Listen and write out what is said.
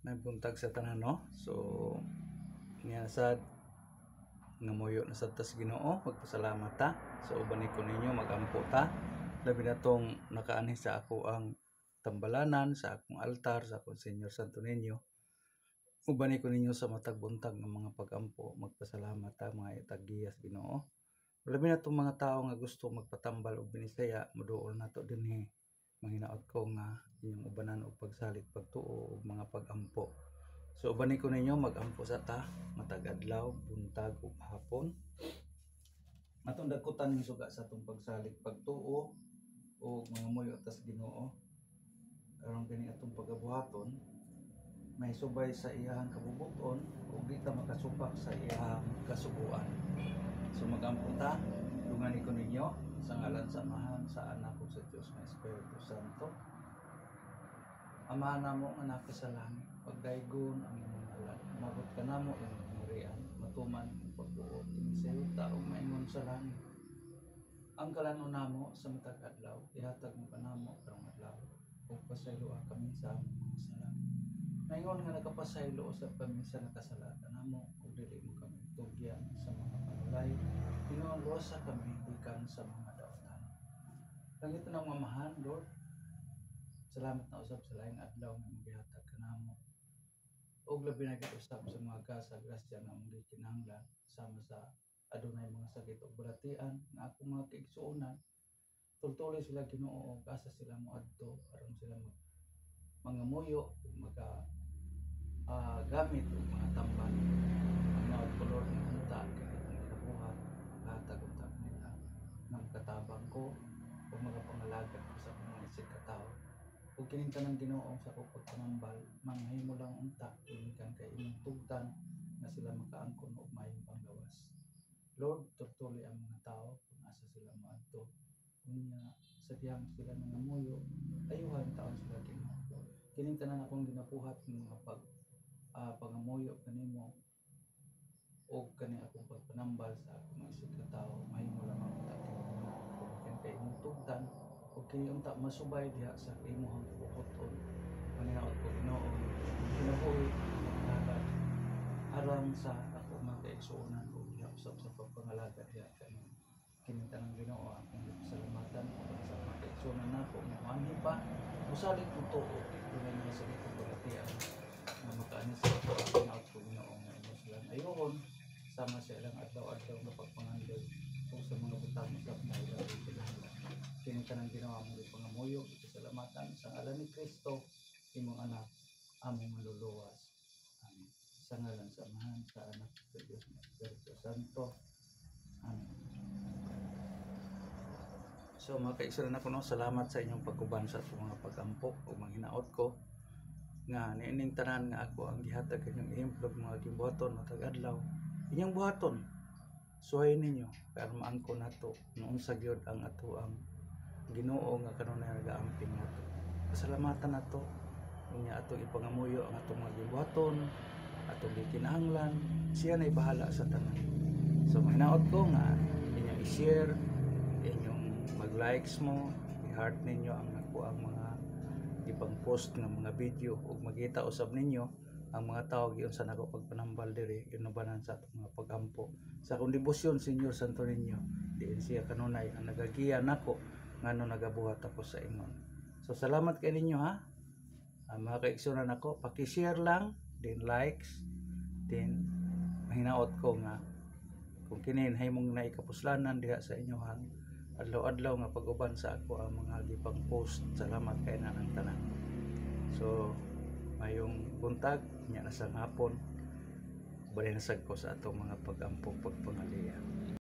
may buntag sa tanan, no? So niya sad nga moyo na sa tas Ginoo, magpasalamat ta. So uban ko ninyo magampo ta, labi na tong nakaanhi sa ako ang tambalanan, sa akong altar, sa akong Senyor Santo Niño. Uban ko ninyo sa matag buntag ng mga pagampo, magpasalamat ta mga itagiyas Ginoo. Labi na tong mga tao nga gusto magpatambal og binisaya, moduol nato dinhi. Manghinaot ko nga inyong ubanan og pagsalit, pagtuo og mga pagampo. So uban ko ninyo magampo sa ta matag adlaw, buntag ug hapon. Atong dagkutan ning suga sa atong pagsalig, pagtuo og mga moyo tas Ginoo. Karon kini atong pagabuhaton may subay sa iyahang kabubuton ug di ta makasupak sa iyahang kasubuan. So magampo ta, dungan ko ninyo sa ngalan sa Amahan, sa Anak ug sa Dios nga Espiritu Santo. Amahan namo nga nasa sa langit, pagdaygon ang imong ngalan, umabot ka namo imong kamarian, matuman ang pagbuot kini sa yuta ug maingon sa langit. Ang kalanon namo sa matag adlaw, ihatag mo kanamo karong adlaw, ug pasayloa kami sa among mga sala. Maingon nga nagapasaylo sa kami sa nakasalatan namo, ug dili mo kami tugyan sa mga panulay, tinuon-luosa kami gikan sa mga daotan. Langit na mamahan, Lord, salamat na usab sa laing adlaw nga magihatag kanamo. Og labi na gid usab sa mga gasa grasya nga mong gikinahanglan sama sa adunay mga sakit ug balatian nga akong mga kaigsuonan. Tultuloy sila Ginoo ug asa sila moadto aron sila mangamuyo ug gamit ug mga tamban. Ang naot ko Lord ng unta kay akong kinabuhat, hatag unta nila nga makatabang ko ug magapangalagad ko sa mga isig katao. Ug kining tanang Ginoo sa akong pagpanambal, manghimo lang unta gikan kay imong tugtan nga sila makaangkon og maayong panggawas. Lord, tutuloy ang mga tao kung asa sila moadto. Unya sa diyang sila nangamuyo, ayuhan taon sila Ginoo. Kining tanan akong ginabuhat ng mga pangamuyo kanimo og kani akong pagpanambal sa akong isig katao, mahimo lang ang unta gikan kay imong tugtan ug kini unta masubay diha sa imong kabubuton. Maninaot ko Ginoo, kinabuhi nagagad aron sa ako mga kaigsuonan ug diha usab sa pagpangalagad diha kanimo. Kining tanang Ginoo akong salamatan para sa mga kaigsuonan nako nga manhi pa usalig ko tuo dunay mga sakit ug balatian nga makaani sa ako ang ginaot ko Ginoo nga imo sila ayuhon sama sa ilang adlaw-adlaw nga pagpangandoy ug sa mga butang usab na ilang kinahanglan. Kining tanang Ginoo among pangamuyo salamatan sa ngalan ni Kristo imong anak among maluluwas. Amen. Sa ngalan sa Amahan, sa Anak, sa Diyos ng Espiritu Santo. Amen. So mga kaigsuonan ako, no, salamat sa inyong pagkuban sa mga pagampo o mga hinaot ko nga niining tanan nga ako ang gihatag kanyang ihimplog mga gibuhaton matag adlaw. Inyong buhaton, suhay ninyo kaya maangko nato noon sa gyud ang ato ang Ginoo nga kanunay nagaamping nato. Pasalamatan nato unya atong ipangamuyo ang atong mga gibuhaton, atong gikinahanglan, siya na'y bahala sa tanan. So mahinaot ko nga inyong i-share, inyong mag-likes mo, i-heart ninyo ang ako ang mga ipang-post ng mga video ug magita usab ninyo ang mga tao giyon sa nako pagpanambal diri inubanan sa atong mga pagampo sa akong debosyon Senyor Santo Niño. Diin siya kanunay ang nagagiya nako ngano nagabuhat ako sa ingon. So salamat kay ninyo ha. Mga kaigsuonan ako, paki-share lang, din likes, din mahinaot ko nga kung kinin himong naikapuslanan diha sa inyohan adlaw-adlaw nga pag-uban sa ako ang mga gipang post. Salamat kay nanang tanan. So mayong buntag nya na sa hapon bali nasag ko sa atong mga pag-ampong pagpangaliya.